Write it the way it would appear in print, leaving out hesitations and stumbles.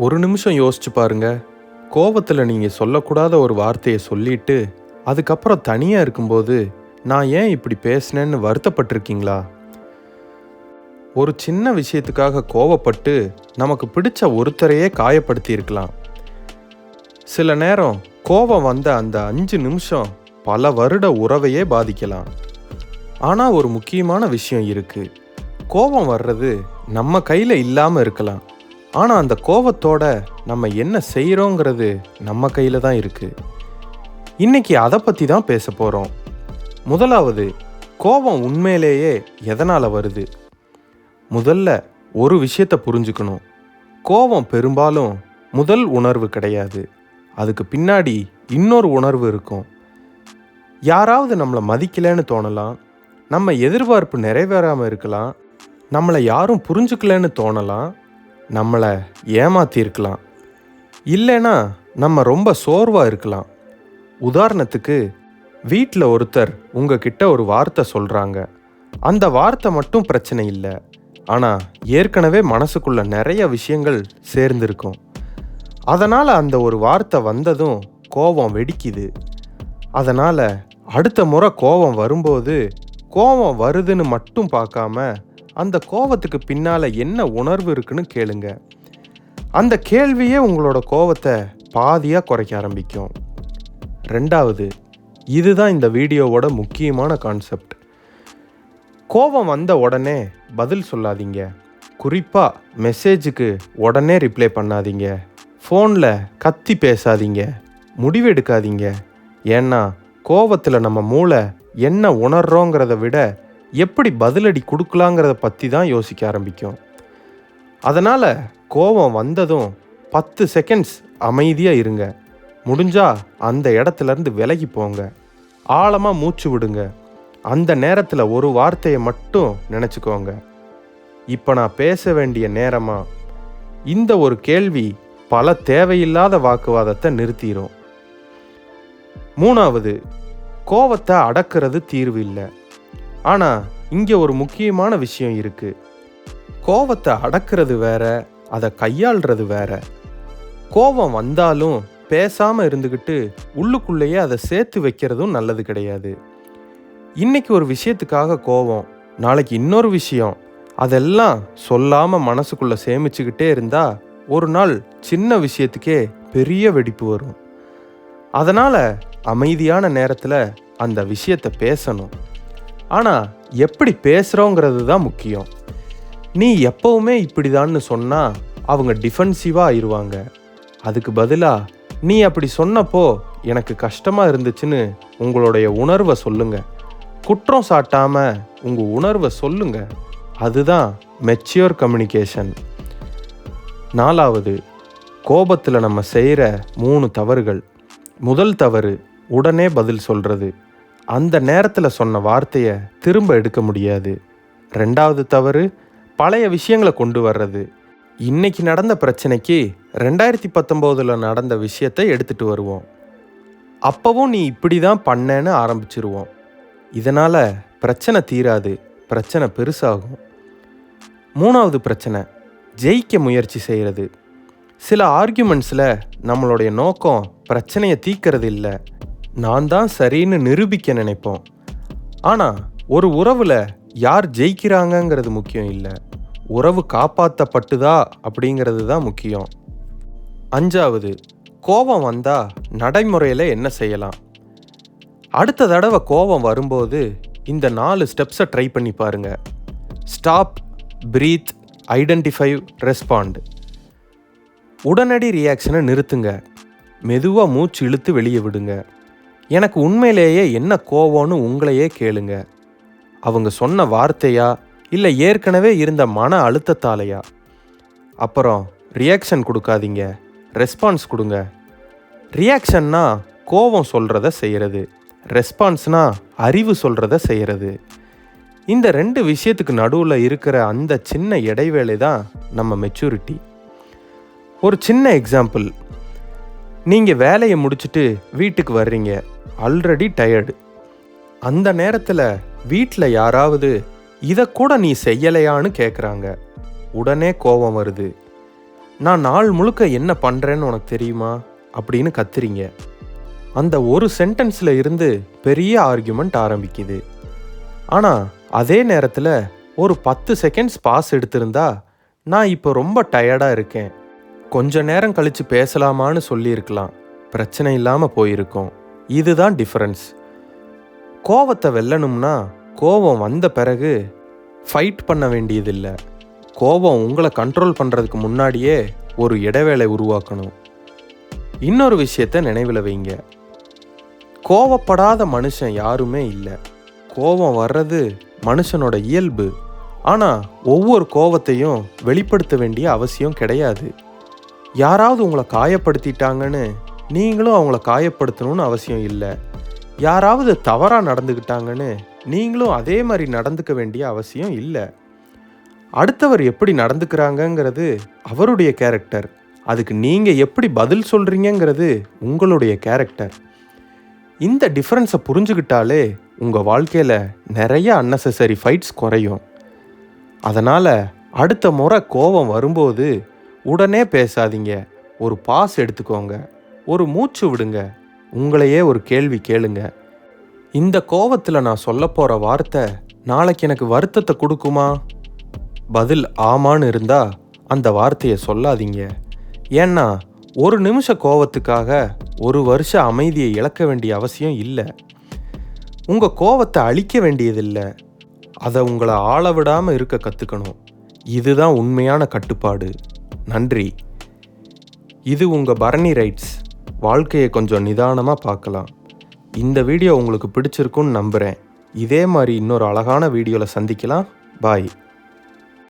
ஒரு நிமிஷம் யோசிச்சு பாருங்க. கோவத்தில் நீங்கள் சொல்லக்கூடாத ஒரு வார்த்தையை சொல்லிட்டு அதுக்கப்புறம் தனியாக இருக்கும்போது நான் ஏன் இப்படி பேசினேன்னு வருத்தப்பட்டிருக்கீங்களா? ஒரு சின்ன விஷயத்துக்காக கோவப்பட்டு நமக்கு பிடிச்ச ஒருத்தரையே காயப்படுத்தி இருக்கலாம். சில நேரம் கோபம் வந்த அந்த 5 நிமிஷம் பல வருட உறவையே பாதிக்கலாம். ஆனால் ஒரு முக்கியமான விஷயம் இருக்கு. கோபம் வர்றது நம்ம கையில் இல்லாமல் இருக்கலாம். ஆனால் அந்த கோபத்தோட நம்ம என்ன செய்கிறோங்கிறது நம்ம கையில் தான் இருக்கு. இன்னைக்கு அதை பற்றி தான் பேச போகிறோம். முதலாவது, கோபம் உண்மையிலேயே எதனால் வருது? முதல்ல ஒரு விஷயத்தை புரிஞ்சுக்கணும். கோபம் பெரும்பாலும் முதல் உணர்வு கிடையாது. அதுக்கு பின்னாடி இன்னொரு உணர்வு இருக்கும். யாராவது நம்மளை மதிக்கலைன்னு தோணலாம், நம்ம எதிர்பார்ப்பு நிறைவேறாமல் இருக்கலாம், நம்மளை யாரும் புரிஞ்சுக்கலன்னு தோணலாம், நம்மளை ஏமாத்தியிருக்கலாம், இல்லைன்னா நம்ம ரொம்ப சோர்வாக இருக்கலாம். உதாரணத்துக்கு, வீட்டில் ஒருத்தர் உங்ககிட்ட ஒரு வார்த்தை சொல்கிறாங்க. அந்த வார்த்தை மட்டும் பிரச்சனை இல்லை, ஆனால் ஏற்கனவே மனசுக்குள்ள நிறைய விஷயங்கள் சேர்ந்துருக்கும். அதனால் அந்த ஒரு வார்த்தை வந்ததும் கோபம் வெடிக்குது. அதனால் அடுத்த முறை கோபம் வரும்போது கோபம் வருதுன்னு மட்டும் பார்க்காம அந்த கோபத்துக்கு பின்னால் என்ன உணர்வு இருக்குன்னு கேளுங்க. அந்த கேள்வியே உங்களோட கோபத்தை பாதியாக குறைக்க ஆரம்பிக்கும். ரெண்டாவது, இதுதான் இந்த வீடியோவோட முக்கியமான கான்செப்ட். கோபம் வந்த உடனே பதில் சொல்லாதீங்க. குறிப்பாக மெசேஜுக்கு உடனே ரிப்ளை பண்ணாதீங்க. ஃபோனில் கத்தி பேசாதீங்க. முடிவெடுக்காதீங்க. ஏன்னா கோபத்தில் நம்ம மூளை என்ன உணர்றோங்கிறத விட எப்படி பதிலடி கொடுக்கலாங்கிறத பற்றி தான் யோசிக்க ஆரம்பிக்கும். அதனால் கோபம் வந்ததும் 10 செகண்ட்ஸ் அமைதியாக இருங்க. முடிஞ்சால் அந்த இடத்துலேருந்து விலகி போங்க. ஆழமாக மூச்சு விடுங்க. அந்த நேரத்தில் ஒரு வார்த்தையை மட்டும் நினச்சிக்கோங்க. இப்போ நான் பேச வேண்டிய நேரமா? இந்த ஒரு கேள்வி பல தேவையில்லாத வாக்குவாதத்தை நிறுத்திடும். மூணாவது, கோபத்தை அடக்கிறது தீர்வு இல்லை. ஆனால் இங்கே ஒரு முக்கியமான விஷயம் இருக்குது. கோபத்தை அடக்கிறது வேற, அதை கையாளுறது வேற. கோபம் வந்தாலும் பேசாமல் இருந்துக்கிட்டு உள்ளுக்குள்ளேயே அதை சேர்த்து வைக்கிறதும் நல்லது கிடையாது. இன்னைக்கு ஒரு விஷயத்துக்காக கோபம், நாளைக்கு இன்னொரு விஷயம், அதெல்லாம் சொல்லாமல் மனசுக்குள்ளே சேமிச்சுக்கிட்டே இருந்தால் ஒரு நாள் சின்ன விஷயத்துக்கே பெரிய வெடிப்பு வரும். அதனால் அமைதியான நேரத்தில் அந்த விஷயத்தை பேசணும். ஆனால் எப்படி பேசுகிறோங்கிறது தான் முக்கியம். நீ எப்பவுமே இப்படிதான்னு சொன்னால் அவங்க டிஃபென்சிவாக ஆயிடுவாங்க. அதுக்கு பதிலாக நீ அப்படி சொன்னப்போ எனக்கு கஷ்டமாக இருந்துச்சுன்னு உங்களுடைய உணர்வை சொல்லுங்கள். குற்றம் சாட்டாமல் உங்கள் உணர்வை சொல்லுங்கள். அதுதான் மெச்சூர் கம்யூனிகேஷன். நாலாவது, கோபத்தில் நம்ம செய்கிற 3 தவறுகள். முதல் தவறு, உடனே பதில் சொல்கிறது. அந்த நேரத்தில் சொன்ன வார்த்தையை திரும்ப எடுக்க முடியாது. ரெண்டாவது தவறு, பழைய விஷயங்களை கொண்டு வர்றது. இன்னைக்கு நடந்த பிரச்சனைக்கு 2019 நடந்த விஷயத்தை எடுத்துகிட்டு வருவோம். அப்போவும் நீ இப்படி தான் பண்ணேன்னு ஆரம்பிச்சிருவோம். இதனால் பிரச்சனை தீராது, பிரச்சனை பெருசாகும். மூணாவது பிரச்சனை, ஜெயிக்க முயற்சி செய்கிறது. சில ஆர்கியூமெண்ட்ஸில் நம்மளுடைய நோக்கம் பிரச்சனையை தீர்க்கறது இல்லை, நான் தான் சரின்னு நிரூபிக்க நினைப்போம். ஆனால் ஒரு உறவில் யார் ஜெயிக்கிறாங்கங்கிறது முக்கியம் இல்லை, உறவு காப்பாற்றப்பட்டுதா அப்படிங்கிறது தான் முக்கியம். அஞ்சாவது, கோபம் வந்தால் நடைமுறையில் என்ன செய்யலாம்? அடுத்த தடவை கோபம் வரும்போது இந்த 4 ஸ்டெப்ஸை ட்ரை பண்ணி பாருங்க. Stop, breathe, identify, respond. உடனடி ரியாக்ஷனை நிறுத்துங்க. மெதுவாக மூச்சு இழுத்து வெளியே விடுங்க. எனக்கு உண்மையிலேயே என்ன கோபம்னு உங்களையே கேளுங்க. அவங்க சொன்ன வார்த்தையா இல்லை ஏற்கனவே இருந்த மன அழுத்தத்தாலையா? அப்புறம் ரியாக்ஷன் கொடுக்காதீங்க, ரெஸ்பான்ஸ் கொடுங்க. ரியாக்ஷன்னா கோபம் சொல்கிறத செய்கிறது, ரெஸ்பான்ஸ்னா அறிவு சொல்கிறத செய்கிறது. இந்த 2 விஷயத்துக்கு நடுவில் இருக்கிற அந்த சின்ன இடைவேளை தான் நம்ம மெச்சூரிட்டி. ஒரு சின்ன எக்ஸாம்பிள். நீங்கள் வேலையை முடிச்சுட்டு வீட்டுக்கு வர்றீங்க, ஆல்ரெடி டயர்டு. அந்த நேரத்தில் வீட்டில் யாராவது இதை கூட நீ செய்யலையான்னு கேட்குறாங்க. உடனே கோபம் வருது. நான் நாள் முழுக்க என்ன பண்ணுறேன்னு உனக்கு தெரியுமா அப்படின்னு கத்துறீங்க. அந்த ஒரு சென்டென்ஸில் இருந்து பெரிய ஆர்கியூமெண்ட் ஆரம்பிக்குது. ஆனால் அதே நேரத்தில் ஒரு 10 செகண்ட்ஸ் பாஸ் எடுத்திருந்தா, நான் இப்போ ரொம்ப டயர்டாக இருக்கேன், கொஞ்ச நேரம் கழித்து பேசலாமான்னு சொல்லியிருக்கலாம், பிரச்சனை இல்லாமல் போயிருக்கோம். இதுதான் டிஃப்ரென்ஸ். கோவத்தை வெல்லணும்னா கோபம் வந்த பிறகு ஃபைட் பண்ண வேண்டியதில்லை. கோபம் உங்களை கண்ட்ரோல் பண்ணுறதுக்கு முன்னாடியே ஒரு இடைவேளை உருவாக்கணும். இன்னொரு விஷயத்தை நினைவில் வைங்க. கோவப்படாத மனுஷன் யாருமே இல்லை. கோபம் வர்றது மனுஷனோட இயல்பு. ஆனால் ஒவ்வொரு கோபத்தையும் வெளிப்படுத்த வேண்டிய அவசியம் கிடையாது. யாராவது உங்களை காயப்படுத்திட்டாங்கன்னு நீங்களும் அவங்கள காயப்படுத்தணும்னு அவசியம் இல்லை. யாராவது தவறாக நடந்துக்கிட்டாங்கன்னு நீங்களும் அதே மாதிரி நடந்துக்க வேண்டிய அவசியம் இல்லை. அடுத்தவர் எப்படி நடந்துக்கிறாங்கங்கிறது அவருடைய கேரக்டர். அதுக்கு நீங்கள் எப்படி பதில் சொல்கிறீங்கிறது உங்களுடைய கேரக்டர். இந்த டிஃப்ரென்ஸை புரிஞ்சுக்கிட்டாலே உங்கள் வாழ்க்கையில் நிறைய அன்னெசரி ஃபைட்ஸ் குறையும். அதனால் அடுத்த முறை கோபம் வரும்போது உடனே பேசாதீங்க. ஒரு பாஸ் எடுத்துக்கோங்க, ஒரு மூச்சு விடுங்க, உங்களையே ஒரு கேள்வி கேளுங்க. இந்த கோபத்தில் நான் சொல்ல போகிற வார்த்தை நாளைக்கு எனக்கு வருத்தத்தை கொடுக்குமா? பதில் ஆமான்னு இருந்தால் அந்த வார்த்தையை சொல்லாதீங்க. ஏன்னா ஒரு நிமிஷ கோபத்துக்காக ஒரு வருஷ அமைதியை இழக்க வேண்டிய அவசியம் இல்லை. உங்கள் கோபத்தை அழிக்க வேண்டியதில்லை, அதை உங்களை ஆள விடாமல் இருக்க கற்றுக்கணும். இதுதான் உண்மையான கட்டுப்பாடு. நன்றி. இது உங்கள் பரணி ரைட்ஸ். வாழ்க்கையை கொஞ்சம் நிதானமாக பார்க்கலாம். இந்த வீடியோ உங்களுக்கு பிடிச்சிருக்குன்னு நம்புகிறேன். இதே மாதிரி இன்னொரு அழகான வீடியோவில் சந்திக்கலாம். பாய்.